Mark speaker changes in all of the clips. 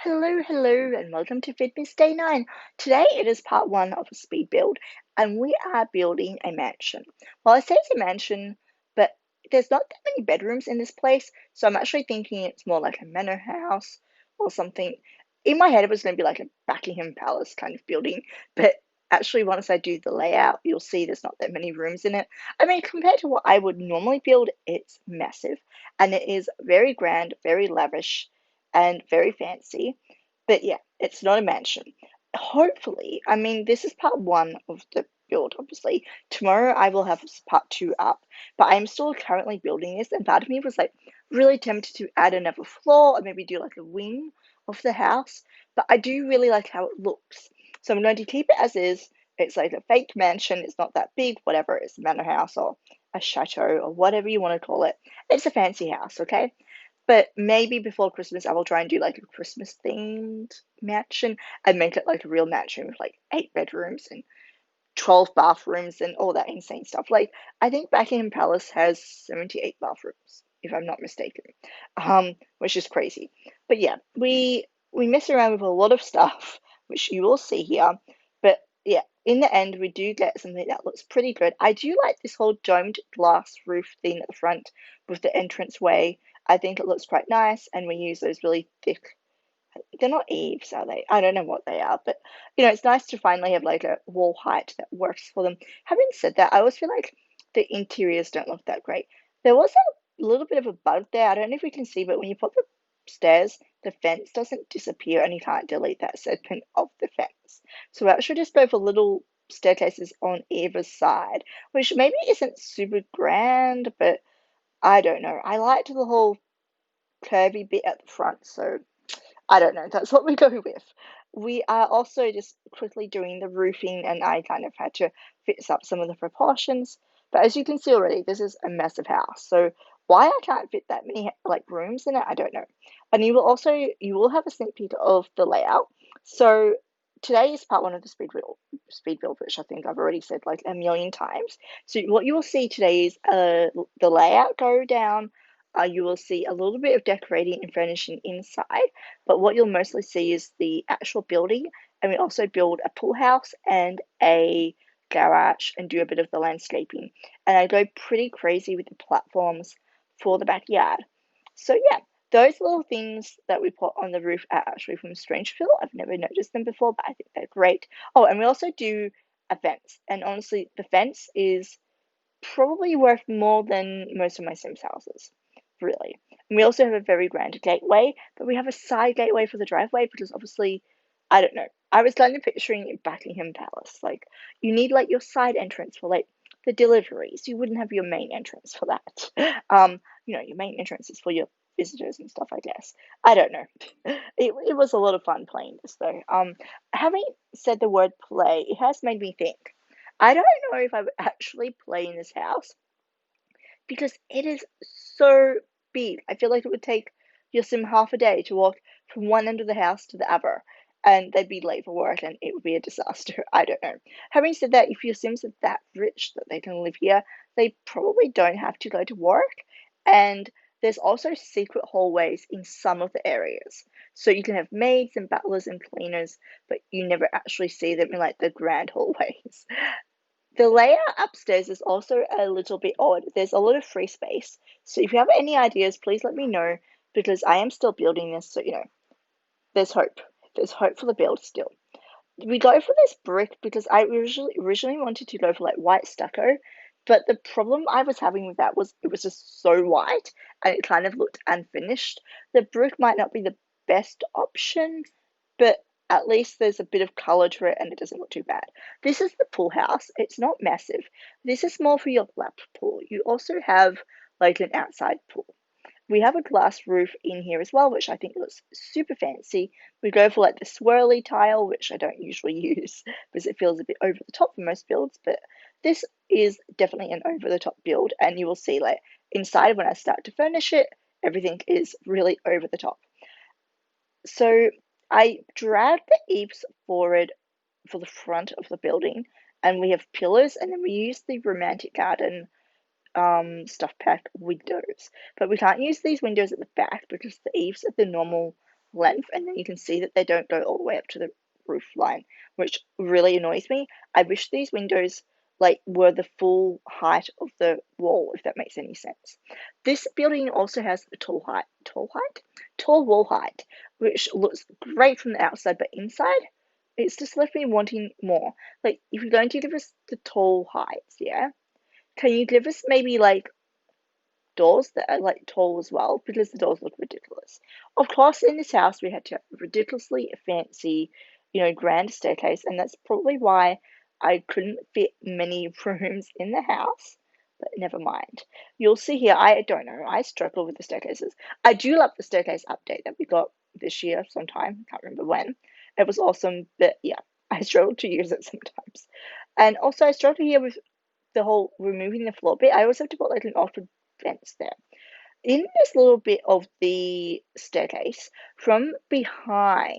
Speaker 1: Hello, and welcome to VIDMAS Day 9. Today it is part 1 of a speed build, and we are building a mansion. Well, I say it's a mansion, but there's not that many bedrooms in this place, so I'm actually thinking it's more like a manor house or something. In my head, it was going to be like a Buckingham Palace kind of building, but actually, once I do the layout, you'll see there's not that many rooms in it. I mean, compared to what I would normally build, it's massive, and it is very grand, very lavish and very fancy. But yeah, it's not a mansion. Hopefully, I mean, this is part 1 of the build, obviously. Tomorrow I will have part 2 up, but I'm still currently building this, and part of me was like really tempted to add another floor or maybe do like a wing of the house. But I do really like how it looks. So I'm going to keep it as is. It's like a fake mansion, it's not that big, whatever, it's a manor house or a chateau or whatever you want to call it. It's a fancy house, okay? But maybe before Christmas, I will try and do like a Christmas themed mansion and make it like a real mansion with like 8 bedrooms and 12 bathrooms and all that insane stuff. Like, I think Buckingham Palace has 78 bathrooms, if I'm not mistaken, which is crazy. But yeah, we mess around with a lot of stuff, which you will see here. But yeah, in the end, we do get something that looks pretty good. I do like this whole domed glass roof thing at the front with the entranceway. I think it looks quite nice, and we use those really thick, they're not eaves, are they? I don't know what they are, but it's nice to finally have like a wall height that works for them. Having said that, I always feel like the interiors don't look that great. There was a little bit of a bug there. I don't know if we can see, but when you put the stairs, the fence doesn't disappear and you can't delete that segment of the fence. So we actually just go for little staircases on either side, which maybe isn't super grand, but I don't know. I liked the whole curvy bit at the front, so I don't know. That's what we go with. We are also just quickly doing the roofing, and I kind of had to fix up some of the proportions. But as you can see already, this is a massive house. So why I can't fit that many like rooms in it, I don't know. And you will have a sneak peek of the layout. So today is part 1 of the speed build, which I think I've already said like a million times. So what you will see today is the layout go down. You will see a little bit of decorating and furnishing inside, but what you'll mostly see is the actual building. And we also build a pool house and a garage and do a bit of the landscaping. And I go pretty crazy with the platforms for the backyard. So yeah, those little things that we put on the roof are actually from Strangeville. I've never noticed them before, but I think they're great. Oh, and we also do a fence. And honestly, the fence is probably worth more than most of my Sims houses, really. And we also have a very grand gateway, but we have a side gateway for the driveway because obviously, I don't know. I was kind of picturing Buckingham Palace. Like, you need like your side entrance for like the deliveries. You wouldn't have your main entrance for that. Your main entrance is for your visitors and stuff, I guess. I don't know. It was a lot of fun playing this though. Having said the word play, it has made me think. I don't know if I would actually play in this house because it is so big. I feel like it would take your sim half a day to walk from one end of the house to the other, and they'd be late for work and it would be a disaster. I don't know. Having said that, if your sims are that rich that they can live here, they probably don't have to go to work, and there's also secret hallways in some of the areas. So you can have maids and butlers and cleaners, but you never actually see them in like the grand hallways. The layout upstairs is also a little bit odd. There's a lot of free space. So if you have any ideas, please let me know because I am still building this. So, there's hope. There's hope for the build still. We go for this brick because I originally wanted to go for like white stucco, but the problem I was having with that was it was just so white and it kind of looked unfinished. The brick might not be the best option, but at least there's a bit of color to it and it doesn't look too bad. This is the pool house. It's not massive. This is more for your lap pool. You also have like an outside pool. We have a glass roof in here as well, which I think looks super fancy. We go for like the swirly tile, which I don't usually use because it feels a bit over the top for most builds, but this is definitely an over the top build, and you will see like inside when I start to furnish it, everything is really over the top. So I dragged the eaves forward for the front of the building, and we have pillars, and then we use the romantic garden stuff pack windows. But we can't use these windows at the back because the eaves are the normal length, and then you can see that they don't go all the way up to the roof line, which really annoys me. I wish these windows like were the full height of the wall, if that makes any sense. This building also has a tall wall height, which looks great from the outside, but inside it's just left me wanting more. Like, if you're going to give us the tall heights, yeah, can you give us maybe like doors that are like tall as well, because the doors look ridiculous. Of course, in this house we had to have a ridiculously fancy, grand staircase, and that's probably why I couldn't fit many rooms in the house. But never mind. You'll see here, I don't know, I struggle with the staircases. I do love the staircase update that we got this year sometime, can't remember when. It was awesome, but yeah, I struggle to use it sometimes. And also I struggle here with the whole removing the floor bit. I always have to put like an awkward fence there. In this little bit of the staircase, from behind,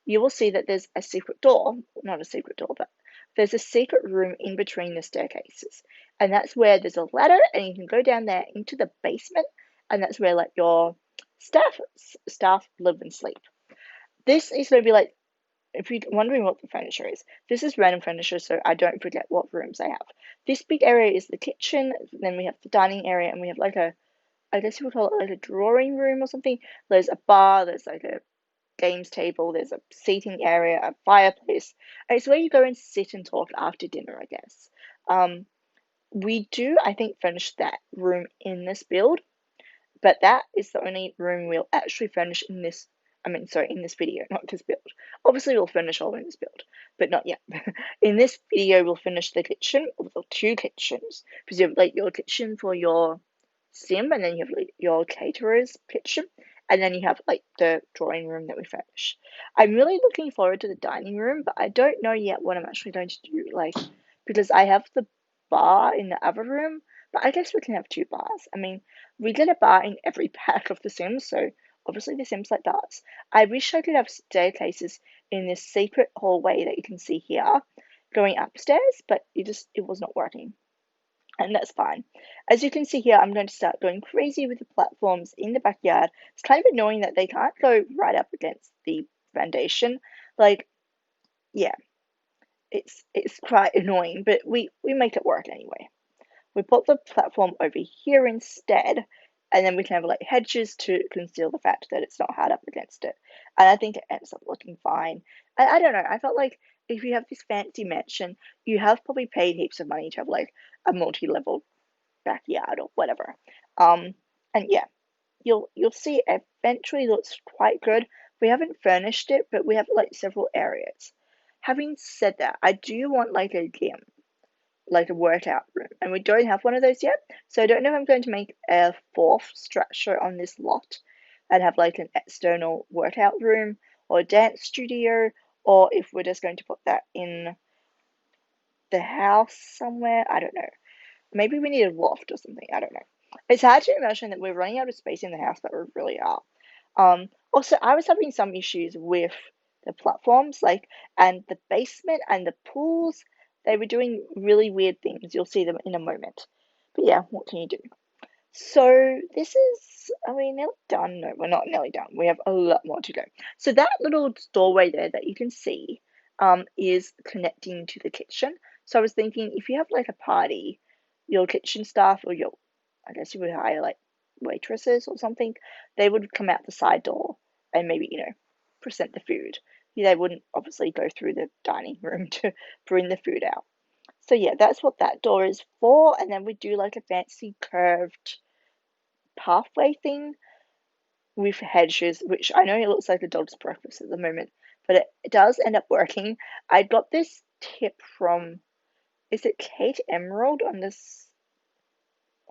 Speaker 1: you will see that there's a secret door. Not a secret door, but there's a secret room in between the staircases. And that's where there's a ladder, and you can go down there into the basement, and that's where like your staff live and sleep. This is going to be like, if you're wondering what the furniture is, this is random furniture, so I don't forget what rooms I have. This big area is the kitchen, then we have the dining area, and we have like I guess you would call it like a drawing room or something. There's a bar, there's like a games table, there's a seating area, a fireplace. And it's where you go and sit and talk after dinner, I guess. We do, I think, furnish that room in this build, but that is the only room we'll actually furnish in this. In this video, not this build. Obviously, we'll finish all in this build, but not yet. In this video, we'll finish the kitchen, or the two kitchens, because you have like your kitchen for your sim, and then you have like your caterer's kitchen, and then you have like the drawing room that we furnish. I'm really looking forward to the dining room, but I don't know yet what I'm actually going to do, like, because I have the bar in the other room, but I guess we can have two bars. We get a bar in every pack of The Sims, so obviously The Sims like bars. I wish I could have staircases in this secret hallway that you can see here, going upstairs, but it was not working. And that's fine. As you can see here, I'm going to start going crazy with the platforms in the backyard. It's kind of annoying that they can't go right up against the foundation. Like, yeah, it's quite annoying, but we make it work anyway. We put the platform over here instead, and then we can have like hedges to conceal the fact that it's not hard up against it. And I think it ends up looking fine. I don't know, I felt like if you have this fancy mansion, you have probably paid heaps of money to have like a multi-level backyard or whatever. And yeah, you'll see it eventually looks quite good. We haven't furnished it, but we have like several areas. Having said that, I do want like a gym, like a workout room, and we don't have one of those yet. So I don't know if I'm going to make a fourth structure on this lot and have like an external workout room or a dance studio, or if we're just going to put that in the house somewhere. I don't know. Maybe we need a loft or something. I don't know. It's hard to imagine that we're running out of space in the house, but we really are. Also, I was having some issues with the platforms, like, and the basement and the pools. They were doing really weird things. You'll see them in a moment. But yeah, what can you do? So this is, are we nearly done? No, we're not nearly done. We have a lot more to go. So that little doorway there that you can see is connecting to the kitchen. So I was thinking if you have like a party, your kitchen staff or I guess you would hire like waitresses or something, they would come out the side door and maybe, present the food. They wouldn't obviously go through the dining room to bring the food out. So yeah, that's what that door is for. And then we do like a fancy curved pathway thing with hedges, which I know it looks like a dog's breakfast at the moment, but it does end up working. I got this tip from, is it Kate Emerald on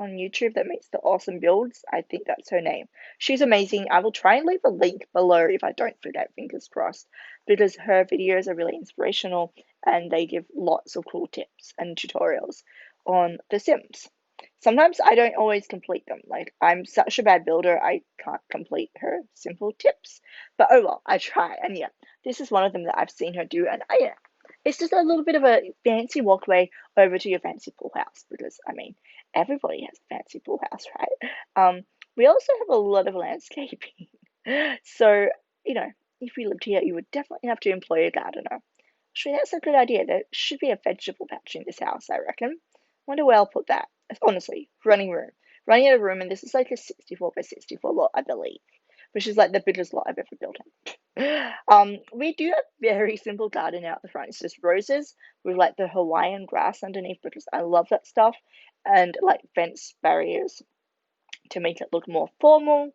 Speaker 1: YouTube that makes the awesome builds? I think that's her name. She's amazing. I will try and leave a link below if I don't forget, fingers crossed, because her videos are really inspirational and they give lots of cool tips and tutorials on The Sims. Sometimes I don't always complete them. Like, I'm such a bad builder, I can't complete her simple tips. But oh well, I try. And yeah, this is one of them that I've seen her do. And yeah, it's just a little bit of a fancy walkway over to your fancy pool house. Because, everybody has a fancy pool house, right? We also have a lot of landscaping. So if you lived here, you would definitely have to employ a gardener. Actually, that's a good idea. There should be a vegetable patch in this house, I reckon. Wonder where I'll put that. Honestly, running out of room, and this is like a 64 by 64 lot, I believe, which is like the biggest lot I've ever built. We do have very simple garden out the front. It's just roses with like the Hawaiian grass underneath because I love that stuff, and like fence barriers to make it look more formal.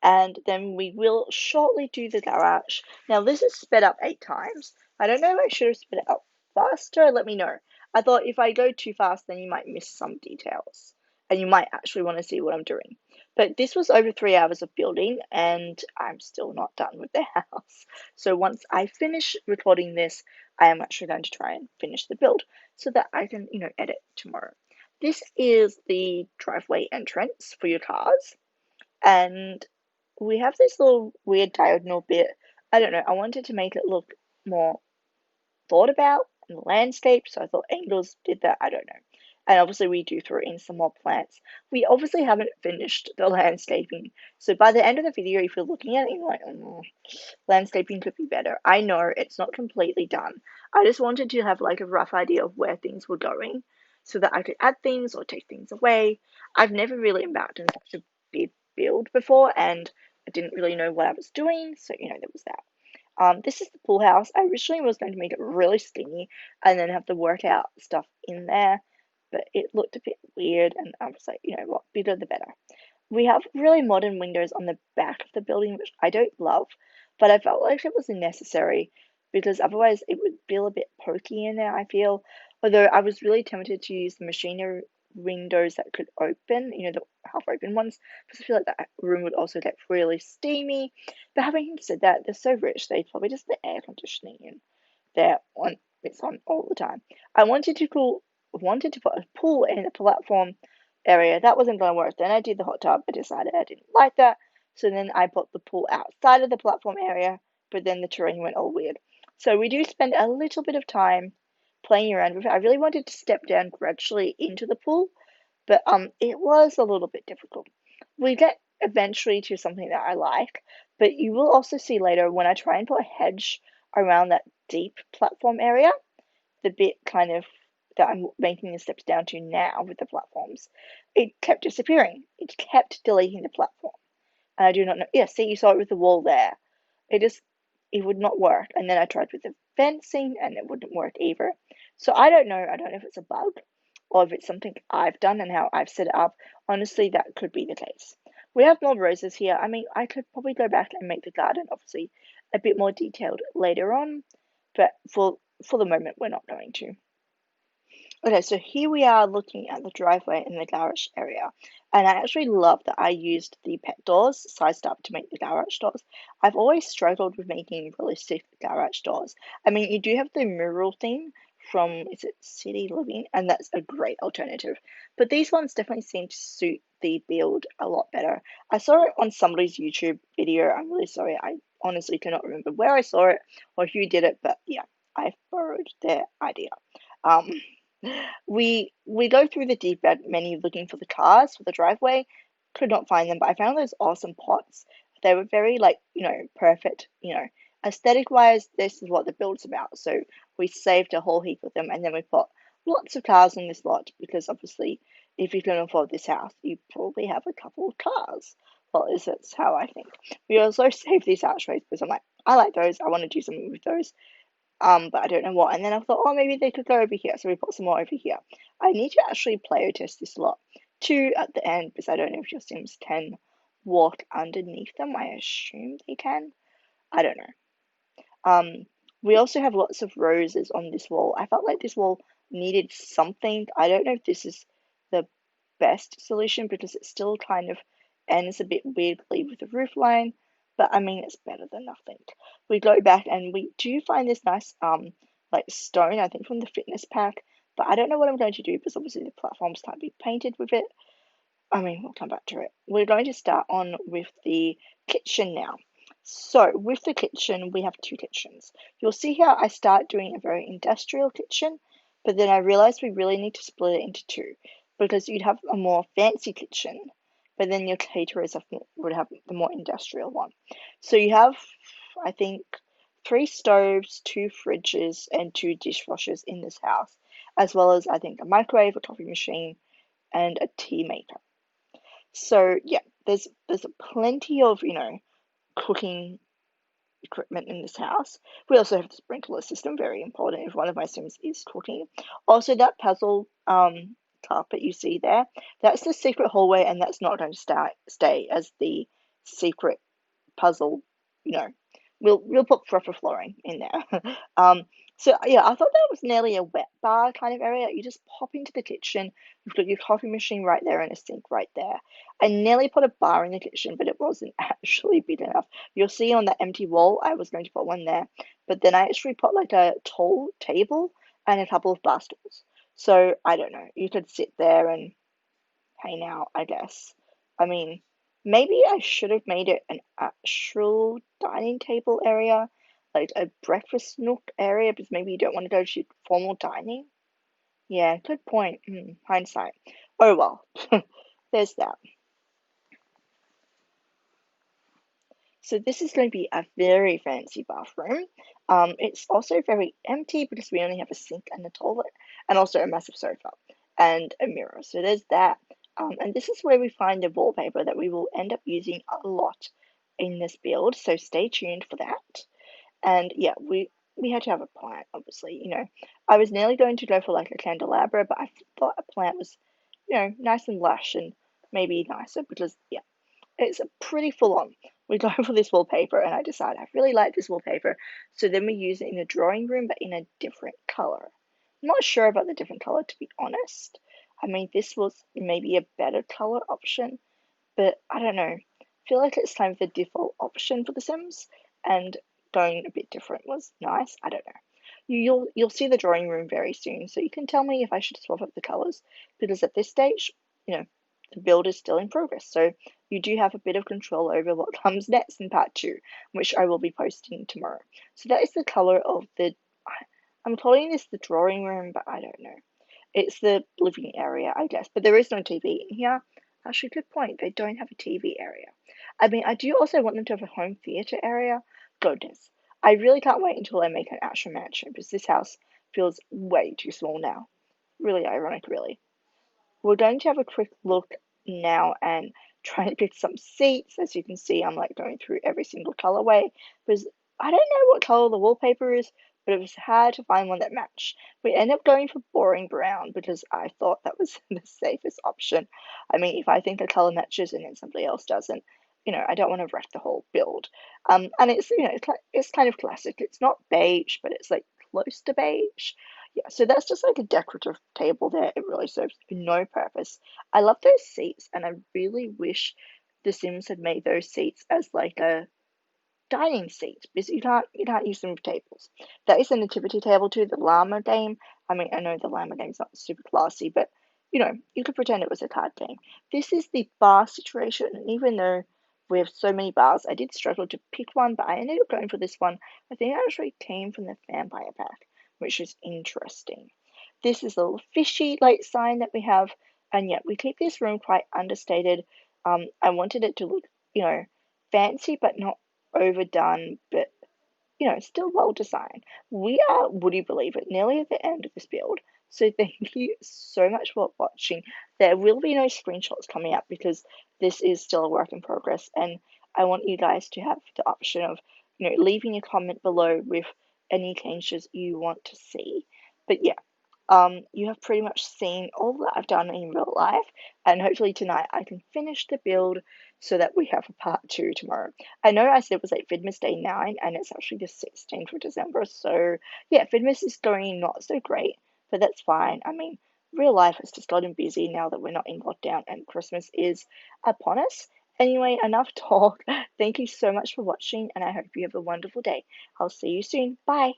Speaker 1: And then we will shortly do the garage. Now this is sped up 8 times. I don't know if I should have sped it up faster. Let me know. I thought if I go too fast, then you might miss some details, and you might actually want to see what I'm doing. But this was over 3 hours of building, and I'm still not done with the house. So once I finish recording this, I am actually going to try and finish the build so that I can, edit tomorrow. This is the driveway entrance for your cars, and we have this little weird diagonal bit. I don't know, I wanted to make it look more thought about and landscape, so I thought angles did that. I don't know. And obviously we do throw in some more plants. We obviously haven't finished the landscaping, so by the end of the video, if you're looking at it, you're like, oh, landscaping could be better. I know it's not completely done. I just wanted to have like a rough idea of where things were going so that I could add things or take things away. I've never really embarked on such a big build before, and I didn't really know what I was doing, so there was that. This is the pool house. I originally was going to make it really skinny and then have the workout stuff in there, but it looked a bit weird, and I was like, you know what, bigger the better. We have really modern windows on the back of the building, which I don't love, but I felt like it was necessary because otherwise it would feel a bit pokey in there, I feel. Although I was really tempted to use the machinery windows that could open, the half open ones, because I feel like that room would also get really steamy. But having said that, they're so rich, they probably just the air conditioning in there on it's on all the time. I wanted to put a pool in the platform area. That wasn't going to work. Then I did the hot tub. I decided I didn't like that. So then I put the pool outside of the platform area, but then the terrain went all weird. So we do spend a little bit of time playing around with it. I really wanted to step down gradually into the pool, but it was a little bit difficult. We get eventually to something that I like, but you will also see later when I try and put a hedge around that deep platform area, the bit kind of that I'm making the steps down to now with the platforms, it kept disappearing. It kept deleting the platform. And I do not know. Yeah, see, you saw it with the wall there. It would not work. And then I tried with the fencing and it wouldn't work either. So I don't know. I don't know if it's a bug or if it's something I've done and how I've set it up. Honestly, that could be the case. We have more roses here. I mean, I could probably go back and make the garden obviously a bit more detailed later on, but for the moment, we're not going to. Okay, so here we are looking at the driveway in the garage area. And I actually love that I used the pet doors sized up to make the garage doors. I've always struggled with making realistic garage doors. I mean, you do have the mural thing from, is it City Living? And that's a great alternative. But these ones definitely seem to suit the build a lot better. I saw it on somebody's YouTube video. I'm really sorry. I honestly cannot remember where I saw it or who did it. But yeah, I borrowed their idea. Um, we go through the deep red menu looking for the cars for the driveway. Could not find them, but I found those awesome pots. They were very perfect, aesthetic wise, this is what the build's about. So we saved a whole heap of them and then we put lots of cars in this lot because obviously if you can afford this house, you probably have a couple of cars. Well, that's how I think. We also saved these archways because I'm like, I like those, I want to do something with those. But I don't know what. And then I thought, oh, maybe they could go over here. So we put some more over here. I need to actually player test this lot too at the end because I don't know if your Sims can walk underneath them. I assume they can. I don't know. We also have lots of roses on this wall. I felt like this wall needed something. I don't know if this is the best solution because it still kind of ends a bit weirdly with the roof line. But I mean, it's better than nothing. We go back and we do find this nice like stone, I think from the fitness pack. But I don't know what I'm going to do because obviously the platforms can't be painted with it. I mean, we'll come back to it. We're going to start on with the kitchen now. So with the kitchen, we have two kitchens. You'll see here I start doing a very industrial kitchen, but then I realized we really need to split it into two because you'd have a more fancy kitchen, but then your caterers would have the more industrial one. So you have, I think, 3 stoves, 2 fridges, and 2 dishwashers in this house, as well as I think a microwave, a coffee machine, and a tea maker. So yeah, there's plenty of cooking equipment in this house. We also have the sprinkler system, very important if one of my Sims is cooking. Also, that puzzle carpet you see there, that's the secret hallway, and that's not going to stay as the secret puzzle, you know, we'll put proper flooring in there. So yeah, I thought that was nearly a wet bar kind of area. You just pop into the kitchen, you've got your coffee machine right there and a sink right there. I nearly put a bar in the kitchen, but it wasn't actually big enough. You'll see on the empty wall, I was going to put one there, but then I actually put like a tall table and a couple of bar stools. So I don't know, you could sit there and hang out, I guess. I mean, maybe I should have made it an actual dining table area, like a breakfast nook area, because maybe you don't want to go to formal dining. Yeah, good point. Hindsight. Oh well, there's that. So this is going to be a very fancy bathroom. It's also very empty because we only have a sink and a toilet, and also a massive sofa and a mirror. So there's that. And this is where we find the wallpaper that we will end up using a lot in this build. So stay tuned for that. And yeah, we had to have a plant, obviously. I was nearly going to go for like a candelabra, but I thought a plant was, nice and lush and maybe nicer because yeah, it's pretty full on. We go for this wallpaper, and I decide I really like this wallpaper. So then we use it in a drawing room, but in a different color. I'm not sure about the different color, to be honest. I mean, this was maybe a better color option, but I don't know. I feel like it's time for the default option for The Sims, and going a bit different was nice. I don't know. You'll see the drawing room very soon, so you can tell me if I should swap up the colors, because at this stage, you know, the build is still in progress. So you do have a bit of control over what comes next in part 2, which I will be posting tomorrow. So that is the color of the. I'm calling this the drawing room, but I don't know. It's the living area, I guess. But there is no TV in here. Actually, good point. They don't have a TV area. I mean, I do also want them to have a home theater area. Goodness. I really can't wait until I make an actual mansion because this house feels way too small now. Really ironic, really. We're going to have a quick look now and try and pick some seats. As you can see, I'm like going through every single colorway because I don't know what color the wallpaper is, but it was hard to find one that matched. We ended up going for boring brown because I thought that was the safest option. I mean, if I think a color matches and then somebody else doesn't, I don't want to wreck the whole build. And it's it's kind of classic. It's not beige, but it's like close to beige. Yeah, so that's just like a decorative table there. It really serves no purpose. I love those seats, and I really wish The Sims had made those seats as like a dining seat because you can't use them for tables. That is a nativity table too, the llama game. I mean, I know the llama game's not super classy, but you could pretend it was a card game. This is the bar situation, and even though we have so many bars, I did struggle to pick one, but I ended up going for this one. I think it actually came from the vampire pack, which is interesting. This is a little fishy like sign that we have, and yet we keep this room quite understated. I wanted it to look, fancy but not overdone, but still well designed. We are, would you believe it, nearly at the end of this build. So thank you so much for watching. There will be no screenshots coming up because this is still a work in progress, and I want you guys to have the option of leaving a comment below with any changes you want to see. But yeah, you have pretty much seen all that I've done in real life, and hopefully tonight I can finish the build so that we have a part 2 tomorrow. I know I said it was like VIDMAS Day 9, and it's actually the 16th of December, so yeah, VIDMAS is going not so great, but that's fine. I mean, real life has just gotten busy now that we're not in lockdown and Christmas is upon us. Anyway, enough talk. Thank you so much for watching, and I hope you have a wonderful day. I'll see you soon. Bye.